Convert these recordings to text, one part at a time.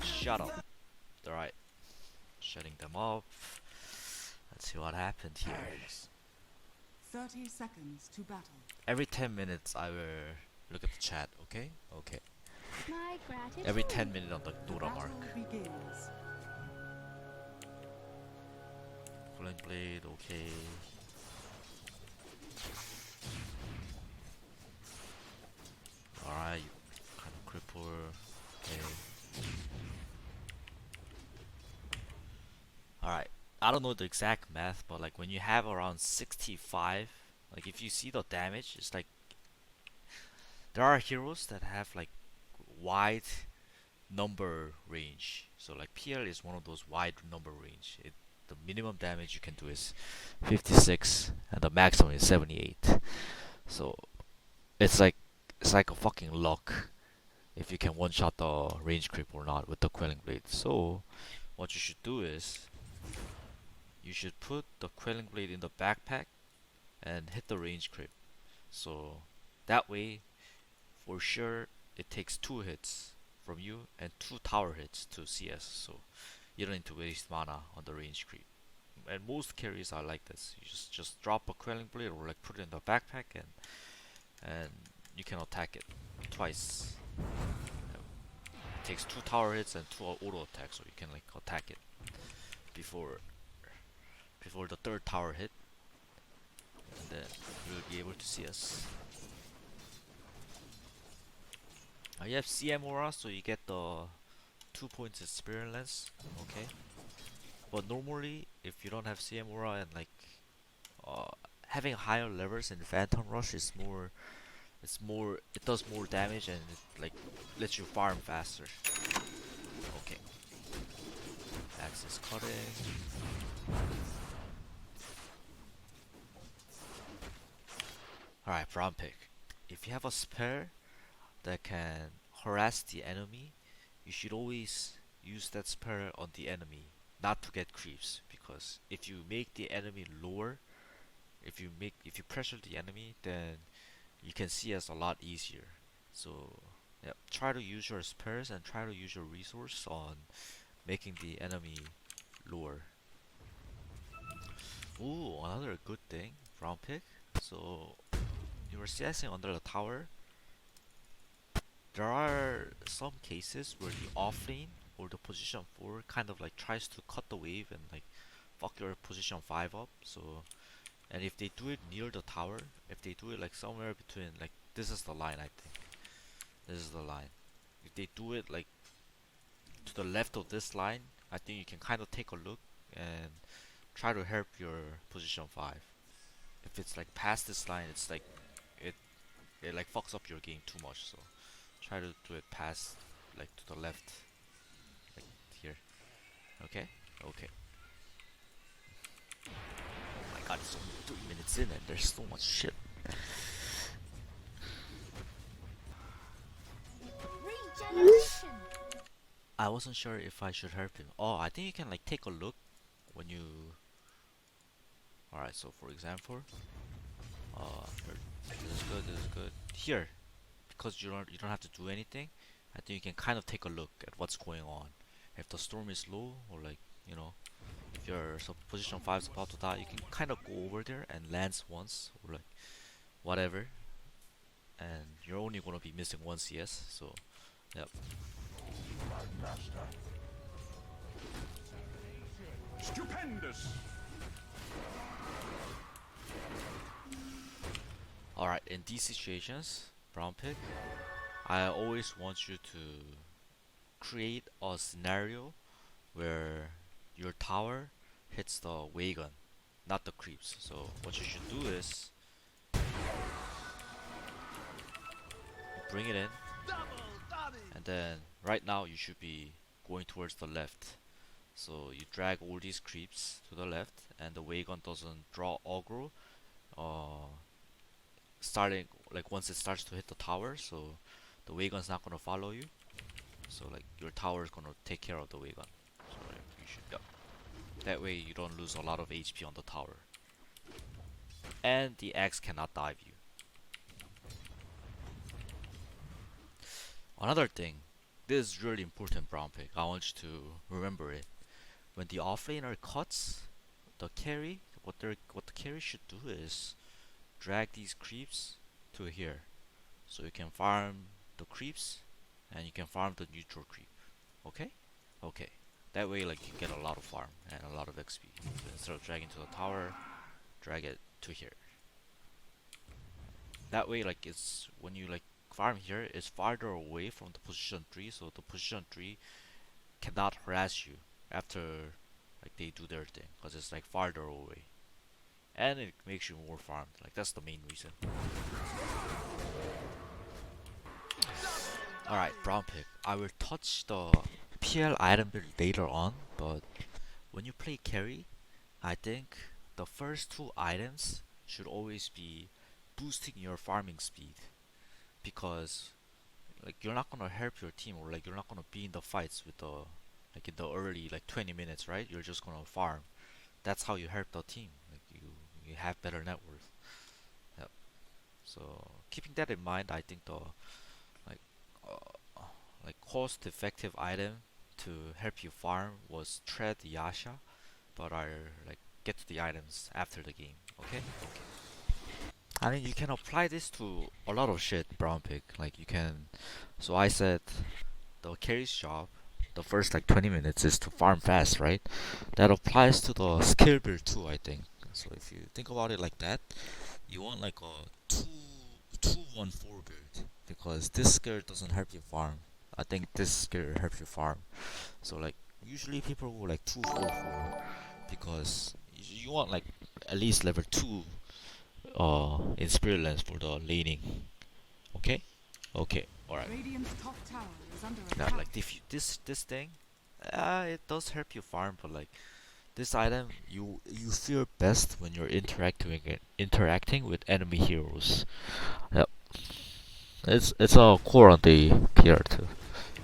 Shut up. Alright, shutting them off. Let's see what happened here. 30 seconds to battle. Every 10 minutes I will look at the chat, okay? Okay. My gratitude. Every 10 minutes on the The Dora battle mark. begins. Cooling blade, okay. Alright, kind of cripple, okay. Alright, I don't know the exact math, but like when you have around 65, like if you see the damage, it's like there are heroes that have like wide number range. So like PL is one of those wide number range. The minimum damage you can do is 56 and the maximum is 78. So it's like a fucking luck if you can one shot the range creep or not with the Quelling Blade. So what you should do is you should put the Quelling Blade in the backpack and hit the range creep. So that way for sure it takes 2 hits from you and 2 tower hits to CS, so you don't need to waste mana on the range creep. And most carries are like this. You just drop a Quelling Blade or like put it in the backpack and you can attack it twice. It takes 2 tower hits and 2 auto attacks, so you can like attack it before the 3rd tower hit, and then you'll be able to see us. You have CM aura, so you get the 2 points experience, okay? But normally, if you don't have CM aura and like having higher levels in Phantom Rush is it does more damage and it like lets you farm faster. Okay. Axe is cutting. Alright, brown pick. If you have a spare that can harass the enemy, you should always use that spare on the enemy, not to get creeps, because if you make the enemy lower, if you pressure the enemy, then you can see us a lot easier. So yeah, try to use your spares and try to use your resource on making the enemy lower. Ooh, another good thing, brown pick. So you were CSing under the tower. There are some cases where the offlane or the position 4 kind of like tries to cut the wave and like fuck your position 5 up. So, and if they do it near the tower, if they do it like somewhere between, like this is the line, I think. This is the line. If they do it like to the left of this line, I think you can kind of take a look and try to help your position 5. If it's like past this line, it's like it like fucks up your game too much. So try to do it past, like to the left, like here. Okay, okay. Oh my god, it's only 3 minutes in and there's so much shit. Regeneration. I wasn't sure if I should help him. Oh, I think you can like take a look when you. Alright, so for example, this is good, this is good. Here, because you don't have to do anything, I think you can kind of take a look at what's going on. If the storm is low, or like, you know, if your position 5 is about to die, you can kind of go over there and lance once, or like whatever, and you're only gonna be missing 1 CS. So, yep. Stupendous! Alright, in these situations, brown pick, I always want you to create a scenario where your tower hits the wagon, not the creeps. So what you should do is you bring it in, and then right now you should be going towards the left. So you drag all these creeps to the left, and the wagon doesn't draw aggro starting like once it starts to hit the tower, so the wagon's not gonna follow you. So like your tower is gonna take care of the wagon. So like, you should go. That way you don't lose a lot of HP on the tower. And the axe cannot dive you. Another thing, this is really important, brown pick. I want you to remember it. When the offlaner cuts, the carry, what the carry should do is drag these creeps to here, so you can farm the creeps, and you can farm the neutral creep. Okay, okay. That way, like you get a lot of farm and a lot of XP. So instead of dragging to the tower, drag it to here. That way, like it's when you like farm here, it's farther away from the position 3, so the position 3 cannot harass you after like they do their thing, because it's like farther away, and it makes you more farmed. Like that's the main reason. Alright, brown pick. I will touch the PL item build later on, but when you play carry, I think the first two items should always be boosting your farming speed, because like you're not gonna help your team, or like you're not gonna be in the fights with the like in the early like 20 minutes, right? You're just gonna farm. That's how you help the team. Like you have better net worth. Yep. So keeping that in mind, I think the like like cost effective item to help you farm was Tread Yasha, but I'll like get to the items after the game. Okay? Okay. I mean, you can apply this to a lot of shit, brown pick. Like you can. So I said the carry's job, the first like 20 minutes is to farm fast, right? That applies to the skill build too, I think. So if you think about it like that, you want like a 2-1-4 build, because this skill doesn't help you farm. I think this skill helps you farm. So like usually people go like 2-4-4, because you want like at least level 2 in spirit lens for the laning. Okay? Okay. Alright. Radiant's top tower is under Yeah, attack. like if you, this thing, it does help you farm, but like this item, you feel best when you're interacting with enemy heroes. Yep, it's a core on the PR too.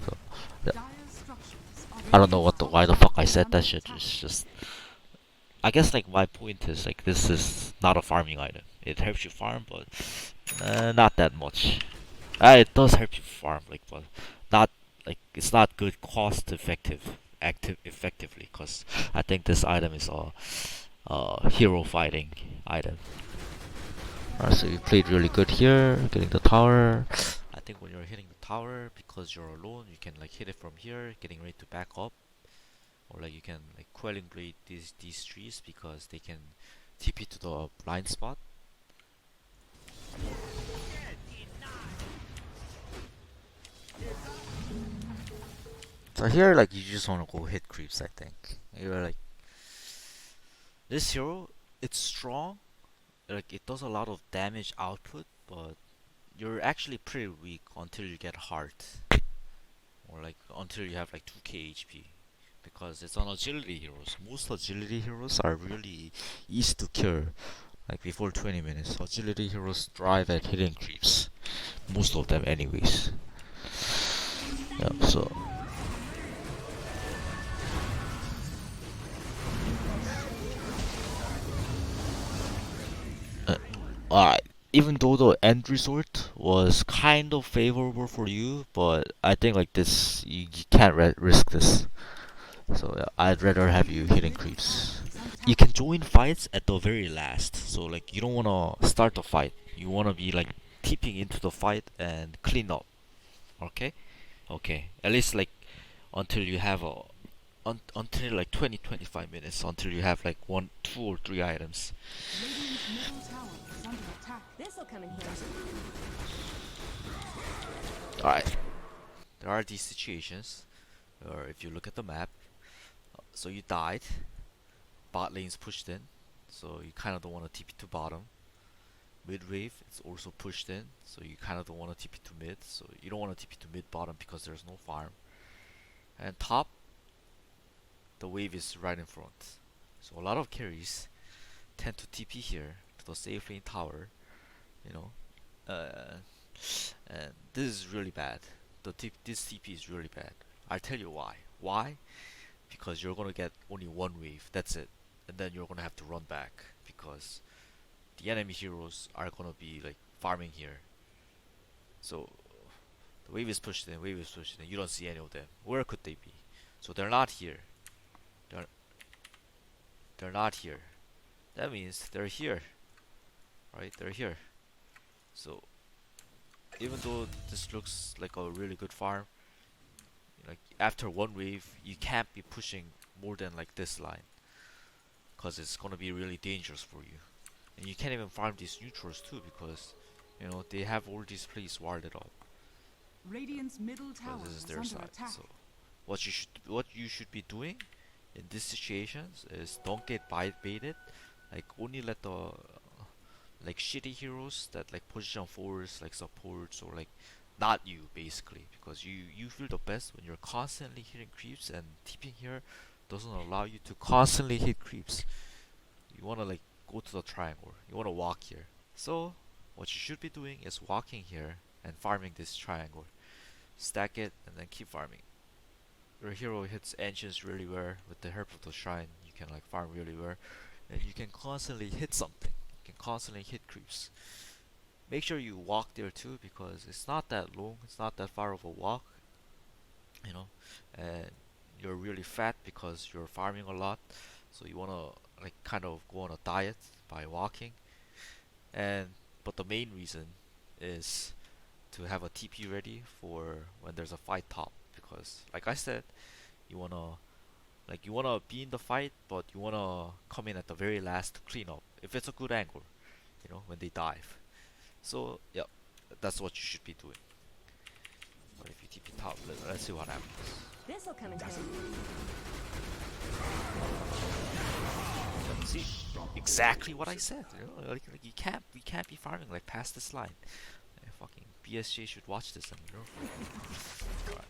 So yeah. Dire structures are I don't know Radiant's top why the tower fuck I is said under that shit. attack. It's just I guess like my point is like this is not a farming item. It helps you farm, but not that much. It does help you farm, like, but not like it's not good cost effective active effectively, because I think this item is a hero fighting item. Alright, so you played really good here, getting the tower. I think when you're hitting the tower, because you're alone, you can like hit it from here, getting ready to back up, or like you can like quelling blade these trees, because they can TP to the blind spot. So here, like you just want to go hit creeps. I think you're like this hero. It's strong, like it does a lot of damage output, but you're actually pretty weak until you get heart, or like until you have like 2k HP, because it's on agility heroes. Most agility heroes are really easy to kill, like before 20 minutes. Agility heroes thrive at hitting creeps, most of them anyways. Yeah, so uh, alright. Even though the end result was kind of favorable for you, but I think like this, you can't risk this. So yeah, I'd rather have you hitting Middle tower creeps. is You can untapped. join fights at the very last. So like you don't wanna start the fight. You wanna be like tipping into the fight and clean up. Okay? Okay. At least like until you have a until like 20-25 minutes, until you have like 1, 2, or 3 items. Radiant's middle tower is under attack. This'll come in handy. Alright. There are these situations where if you look at the map, so you died, bot lane's pushed in, so you kind of don't want to TP to bottom. Mid wave it's also pushed in, so you kind of don't want to TP to mid, so you don't want to TP to mid bottom because there's no farm. And top, the wave is right in front, so a lot of carries tend to TP here to the safe lane tower, you know, uh, and this is really bad. This TP is really bad. I'll tell you why. Why? Because you're gonna get only one wave. That's it, and then you're gonna have to run back, because the enemy heroes are gonna be like farming here. So The wave is pushed in, wave is pushed in. You don't see any of them. Where could they be? So they're not here. They're they're not here. That means they're here, right? They're here. So even though this looks like a really good farm, like after one wave, you can't be pushing more than like this line, cause it's gonna be really dangerous for you. And you can't even farm these neutrals too, because you know they have all these places warded up. Radiant's middle tower This is is their under side. attack. So what you should be doing in these situations is don't get baited. Like only let the like shitty heroes that like position forwards like supports or like not you basically, because you feel the best when you're constantly hitting creeps, and TPing here doesn't allow you to constantly hit creeps. You wanna like go to the triangle. You wanna walk here. So what you should be doing is walking here and farming this triangle. Stack it and then keep farming. Your hero hits engines really well with the help of the shrine. You can like farm really well, and you can constantly hit something. You can constantly hit creeps. Make sure you walk there too, because it's not that long. It's not that far of a walk, you know, and you're really fat because you're farming a lot. So you wanna like kind of go on a diet by walking, and but the main reason is to have a TP ready for when there's a fight top, because like I said, you wanna you wanna be in the fight, but you wanna come in at the very last to clean up if it's a good angle, you know, when they dive. So yeah, that's what you should be doing. But if you TP top, let's see what happens. This'll come in handy. See, exactly what I said. You know, like we can't be farming like past this line. Fucking BSJ should watch this and you know. Alright.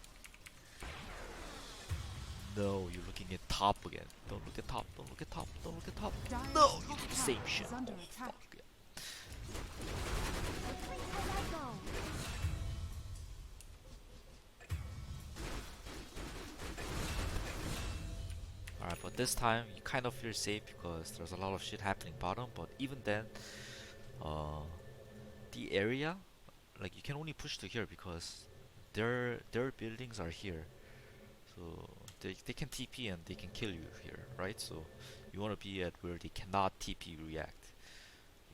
No, you're looking at top again. Don't look at top. Don't look at top. Don't look at top. Dire's No, top you do the tower same is shit. under Oh, attack. fuck yeah. Quickly as I go. Alright, but this time you kind of feel safe because there's a lot of shit happening bottom. But even then, uh, the area, like you can only push to here because their buildings are here. So they can TP and they can kill you here, right? So you want to be at where they cannot TP react.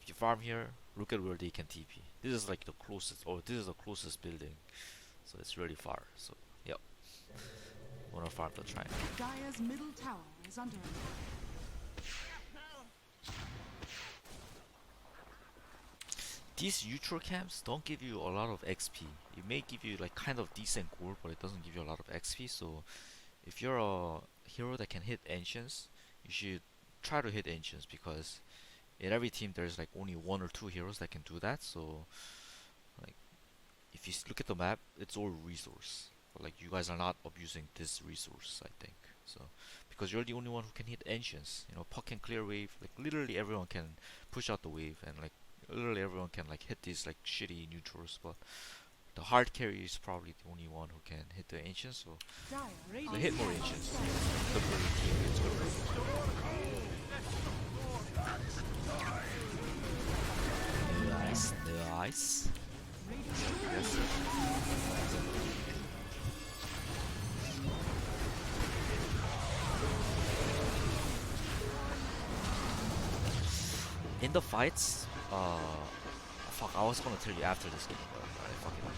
If you farm here, look at where they can TP. This is like the closest, or this is the closest building, so it's really far. So yep, wanna farm the triangle. Dire's middle tower is under attack. These neutral camps don't give you a lot of XP. It may give you like kind of decent gold, but it doesn't give you a lot of XP. So if you're a hero that can hit ancients, you should try to hit ancients, because in every team there's like only one or two heroes that can do that. So like if you look at the map, it's all resource. But like you guys are not abusing this resource, I think. So because you're the only one who can hit ancients, you know, puck can clear wave. Like literally everyone can push out the wave, and like literally everyone can like hit these like shitty neutrals. But the hard carry is probably the only one who can hit the ancients. So Dire so hit more ancients. Good for your team. It's good for your team. Nice, nice. Yes. In the fights, fuck, I was gonna tell you after this game, but I fucking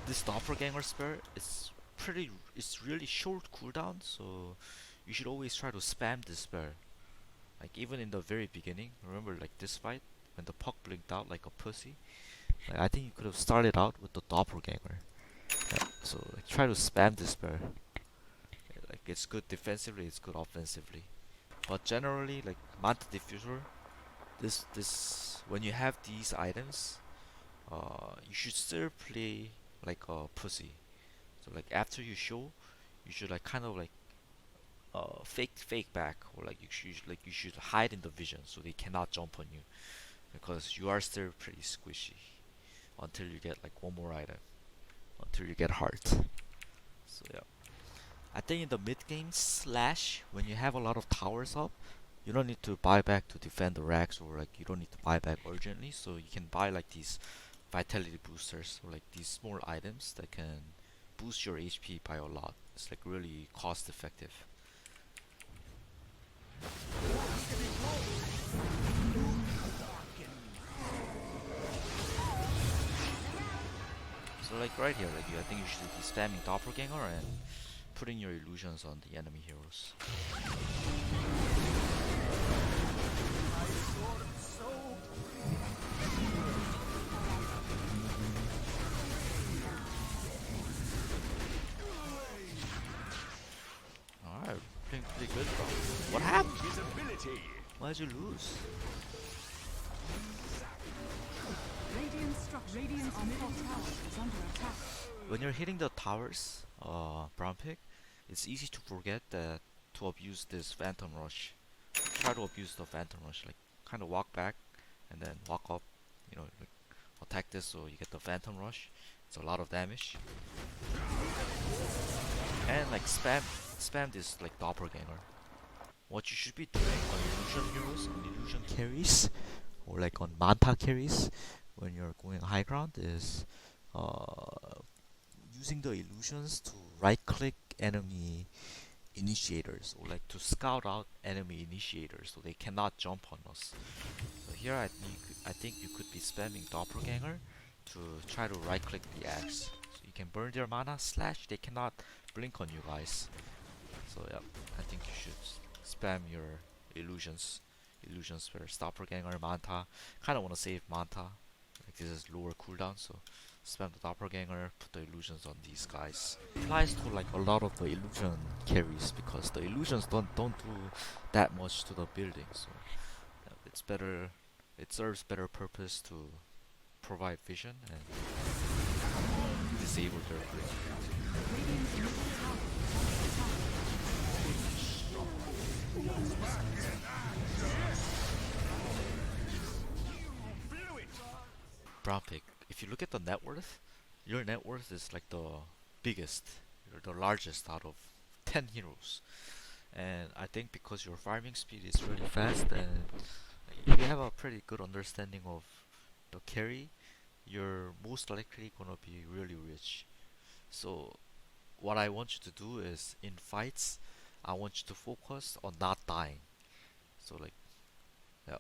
this doppelganger spell is it's really short cooldown, so you should always try to spam this spell. Like even in the very beginning, remember like this fight when the puck blinked out like a pussy. Like, I think you could have started out with the doppelganger. Yeah, so like, try to spam this spell. Yeah, like it's good defensively, it's good offensively. But generally, like Manta Diffuser, this when you have these items, you should still play like a pussy. So like after you show, you should like kind of like fake back, or like you should hide in the vision so they cannot jump on you, because you are still pretty squishy until you get like one more item, until you get heart. So yeah, I think in the mid game slash when you have a lot of towers up, you don't need to buy back to defend the racks, or like you don't need to buy back urgently, so you can buy like these vitality boosters, or like these small items that can boost your HP by a lot. It's like really cost effective. So like right here, like I think you should be spamming Doppelganger and putting your illusions on the enemy heroes. Alright, playing pretty good, bro. What happened? His ability. Why'd you lose? Radiant's middle tower is under attack. When you're hitting the towers, brown pig, it's easy to forget that to abuse this Phantom Rush. Try to abuse the Phantom Rush, like kind of walk back and then walk up, you know, like attack this so you get the Phantom Rush. It's a lot of damage. And like spam this like Doppelganger. What you should be doing on illusion heroes, on illusion carries, or like on Manta carries, when you're going high ground is using the illusions to right click enemy initiators, or like to scout out enemy initiators so they cannot jump on us. So here I think you could be spamming Doppelganger to try to right click the axe. So you can burn their mana slash they cannot blink on you guys. So yeah, I think you should spam your illusions. Illusions for Doppelganger, Manta. Kinda wanna save Manta. Like this is lower cooldown, so spam the Doppelganger, put the illusions on these guys. Applies to like a lot of the illusion carries because the illusions don't do that much to the building, so it's better. It serves better purpose to provide vision and disable their blink. Radiant's middle tower is under attack. Blew it. Brown pig. If you look at the net worth, your net worth is like the biggest. You're the largest out of 10 heroes. And I think because your farming speed is really fast and you have a pretty good understanding of the carry, you're most likely gonna be really rich. So what I want you to do is in fights, I want you to focus on not dying. So like, yeah,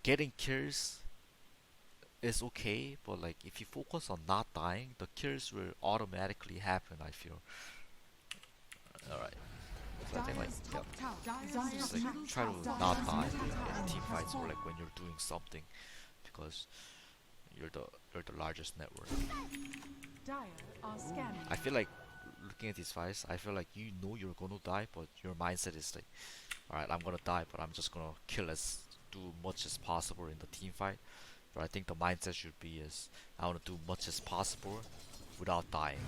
getting kills is okay, but like if you focus on not dying, the kills will automatically happen. I feel. Alright, so I think like Dire's yeah, top tower. just like try to not die in team fights or like when you're doing something, because you're the largest network. Dire are scanning. I feel like looking at these fights, I feel like you know you're gonna die, but your mindset is like, alright, I'm gonna die, but I'm just gonna do much as possible in the team fight. But I think the mindset should be is I wanna do much as possible without dying.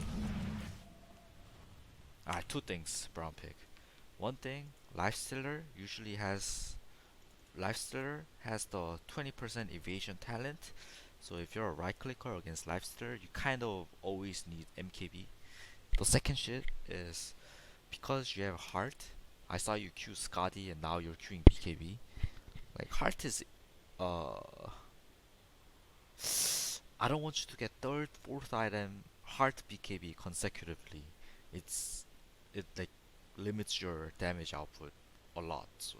Alright, two things, brown pig. One thing, Lifestealer has the 20% evasion talent. So if you're a right clicker against Lifestealer, you kind of always need MKB. The second shit is because you have Heart. I saw you queue Scotty and now you're queuing BKB. Like Heart is I don't want you to get third, fourth item Heart BKB consecutively. It like limits your damage output a lot. So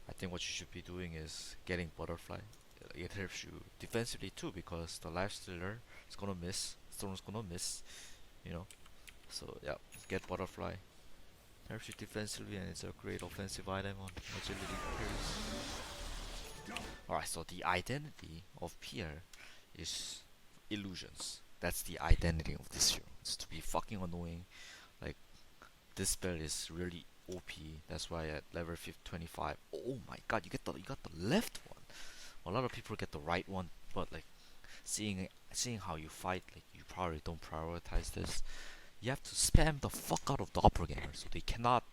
I think what you should be doing is getting Butterfly. It helps you defensively too because the Lifestealer is gonna miss, Storm's gonna miss, you know. So yeah, get Butterfly. Helps you defensively and it's a great offensive item on agility carries. Alright, so the identity of Pierre is illusions. That's the identity of this hero. It's to be fucking annoying. Like this spell is really OP. That's why at level 25. Oh my god, you got the left one. A lot of people get the right one, but like seeing how you fight, like you probably don't prioritize this. You have to spam the fuck out of Doppelganger so they cannot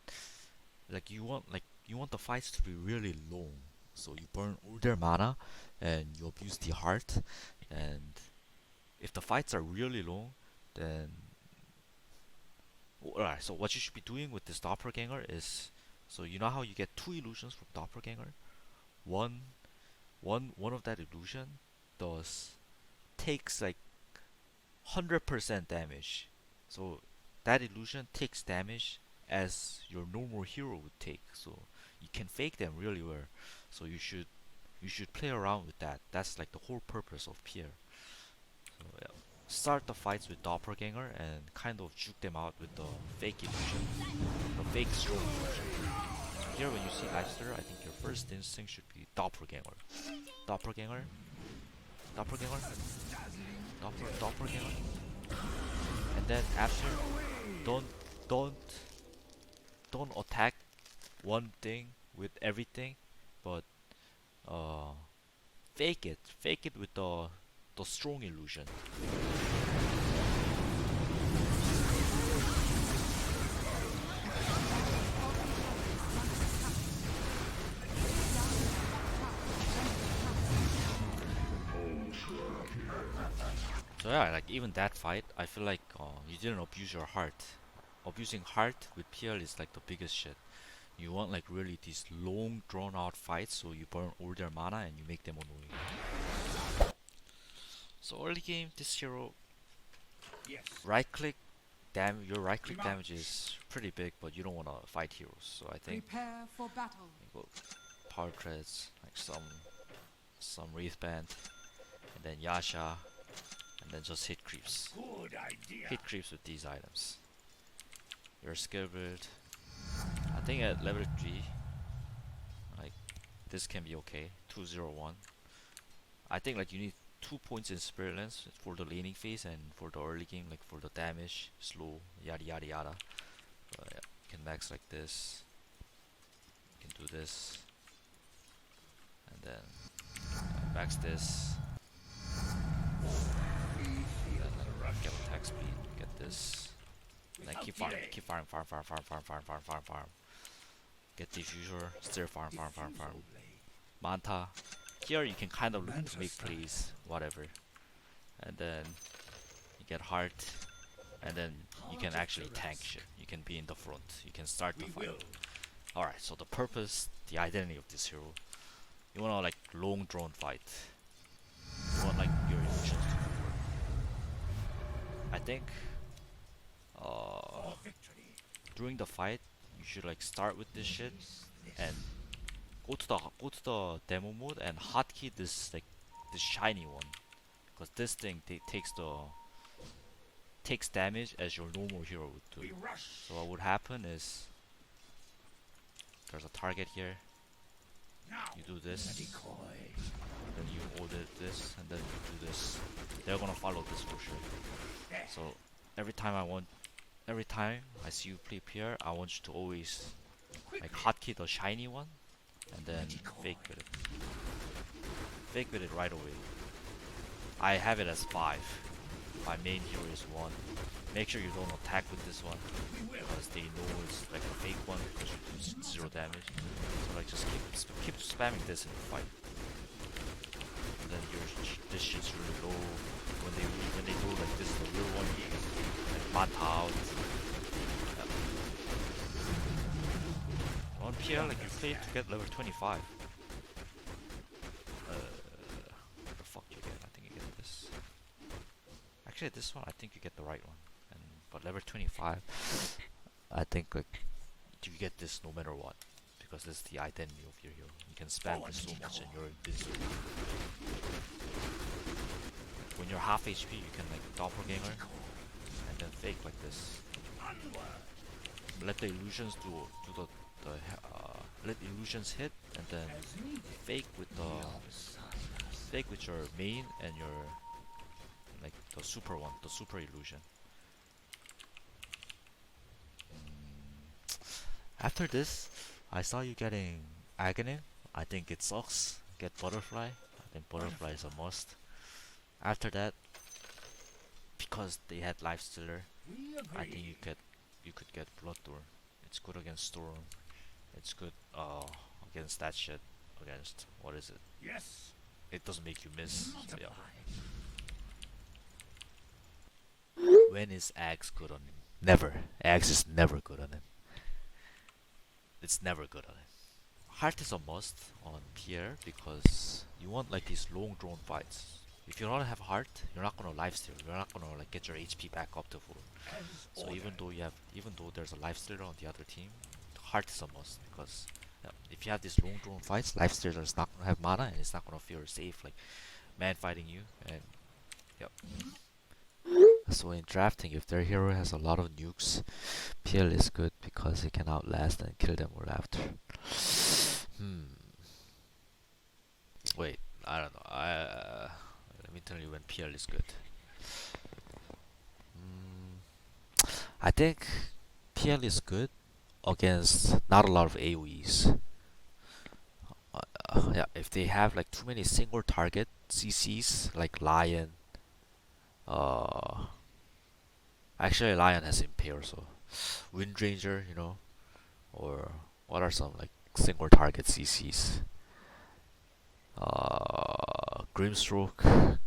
you want the fights to be really long. So you burn all their mana and you abuse the heart, and if the fights are really long, then alright, so what you should be doing with this Doppelganger is, so you know how you get two illusions from Doppelganger? One of that illusion, does takes like 100% damage. So that illusion takes damage as your normal hero would take. So you can fake them really well. So you should play around with that. That's like the whole purpose of Pierre. So yeah. Start the fights with Doppelganger and kind of juke them out with the fake illusion, the fake strong illusion. So here when you see Lifestealer, I think your first instinct should be Doppelganger. Doppelganger, Doppelganger, Doppelganger. And then after, don't don't don't attack one thing with everything, but uh fake it with the strong illusion. So yeah, like even that fight, I feel like you didn't abuse your heart. Abusing heart with PL is like the biggest shit. You want like really these long drawn out fights, so you burn all their mana and you make them annoying. So early game, this hero Yes. right click your right click damage is pretty big, but you don't want to fight heroes. So I think Prepare for battle. you go power creds, like some wraith band, and then Yasha, and then just hit creeps. Good idea. Hit creeps with these items. Your skill build, I think at level 3, like this can be okay. 201. I think like you need 2 points in Spirit Lens for the laning phase and for the early game, like for the damage, slow, yada yada yada. But yeah, you can max like this. You can do this, and then max this. And then get attack speed, get this. And then keep farming, farm. Get diffuser, still farm. Manta. Here you can kind of look to make plays, whatever. And then you get heart, and then you can actually tank shit. You can be in the front. You can start the fight. Alright, so the purpose, the identity of this hero. You wanna like long drawn fight. You want like your illusions to work. I think during the fight you should like start with this shit and go to the demo mode and hotkey this like this shiny one, because this thing takes damage as your normal hero would do. We rush. So what would happen is there's a target here. Now. You do this, Decoy. then you order this, and then you do this. They're gonna follow this for sure. So every time I see you play PR, I want you to always like hotkey the shiny one, and then fake with it. Fake with it right away. I have it as 5. My main hero is 1. Make sure you don't attack with this one, because they know it's like a fake one because you do 0 damage. So like just keep spamming this in the fight. And then this shit's really low. When they do like this is the real one, you can like manta out. On PL, like you play to get level 25. What the fuck you get? I think you get this. Actually, this one I think you get the right one. But level 25, I think like you get this no matter what, because this is the identity of your hero. You can spam this so much and you're invincible. When you're half HP, you can like doppelganger and then fake like this. Let the illusions let illusions hit, and then fake with your main and your like the super one, the super illusion. After this, I saw you getting Aghanim. I think it sucks. Get Butterfly. I think Butterfly is a must. After that, because they had Lifestealer, I think you could get Bloodthorn. It's good against Storm. It's good against that shit. Against what is it? Yes. It doesn't make you miss. So yeah. When is Axe good on him? Never. Axe is never good on him. It's never good on him. Heart is a must on Pierre because you want like these long drawn fights. If you don't have heart, you're not gonna lifesteal. You're not gonna like get your HP back up to full. As So ordered. even though there's a lifestealer on the other team, heart is a must because if you have these long drawn fights, lifestealer is not gonna have mana and it's not gonna feel safe like man fighting you. And yep. So in drafting, if their hero has a lot of nukes, PL is good because it can outlast and kill them all after. Wait, I don't know. Let me tell you when PL is good. I think PL is good against not a lot of AoEs. Yeah, if they have like too many single target CCs like Lion, uh, actually Lion has Impale, so Windranger, you know, or what are some like single target CCs? Grimstroke,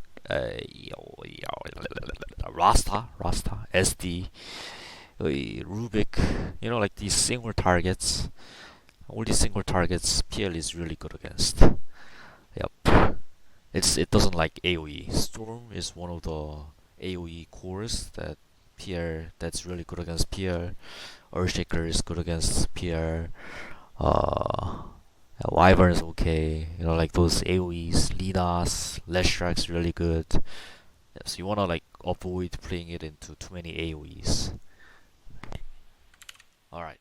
Rasta, SD, Rubik, you know, like these single targets. All these single targets, PL is really good against. Yep. It doesn't like AoE. Storm is one of the AoE cores that PL that's really good against PL. Earthshaker is good against PL. Wyvern is okay. You know, like those AoEs, Linas, Leshrak's really good. Yeah, so you wanna like avoid playing it into too many AoEs. Alright.